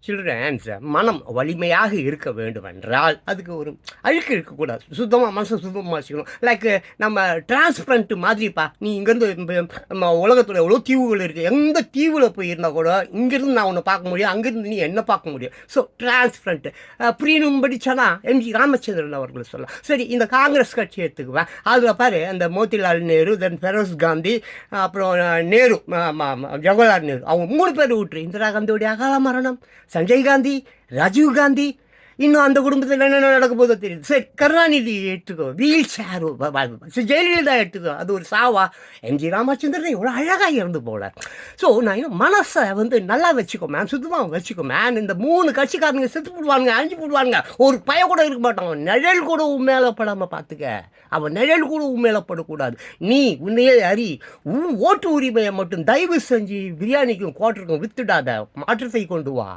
Children's மனம் வலிமையாக இருக்க வேண்டும் என்றால் அதுக்கு ஒரு அழுக்கு இருக்கக்கூடாது. சுத்தமாக மனசை சுத்தமாக வச்சுக்கணும். லைக் நம்ம டிரான்ஸ்பரண்ட் மாதிரிப்பா, நீ இங்கேருந்து நம்ம உலகத்தில் எவ்வளோ தீவுகள் இருக்குது, எந்த தீவில் போய் இருந்தால் கூட இங்கேருந்து நான் உன்னை பார்க்க முடியும், அங்கேருந்து நீ என்ன பார்க்க முடியும். ஸோ டிரான்ஸ்பரண்ட் புரியணும்படி சொன்னால் எம்ஜி ராமச்சந்திரன் அவர்கள் சொல்லலாம். சரி, இந்த காங்கிரஸ் கட்சி எடுத்துக்குவேன். அதில் பாரு, அந்த மோதிலால் நேரு, தென் ஃபெரோஸ் காந்தி, அப்புறம் நேரு, ஜவஹர்லால் நேரு, அவங்க 3 பேர் விட்டுரு. இந்திரா காந்தியோடைய அகால மரணம், சஞ்சய் காந்தி, ராஜீவ் காந்தி, இன்னும் அந்த குடும்பத்தில் என்னென்ன நடக்க போதோ தெரியுது. சரி, கருணாநிதி எடுத்துக்கோ, வீல் சேர். ஜெயலலிதா எடுத்துக்கோ, அது ஒரு சாவா. எம்ஜி ராமச்சந்திரன் எவ்வளோ அழகாக இருந்து போனார். ஸோ நான் இன்னும் மனசை நல்லா வச்சுக்கோ மேம், சுத்தமாக வச்சுக்கோ மேம். இந்த 3 கட்சிக்காரங்க செத்து போடுவானுங்க, அழிஞ்சு போடுவானுங்க, ஒரு பய கூட இருக்க மாட்டான். நிழல் கூட மேலே படாமல் பார்த்துக்க. அவன் நிழல் கூட மேலே படக்கூடாது. நீ உன்னையே அறி. ஓட்டு உரிமையை மட்டும் தயவு செஞ்சு பிரியாணிக்கும் குவார்ட்டருக்கும் வித்துடாத. மாற்றத்தை கொண்டு வா.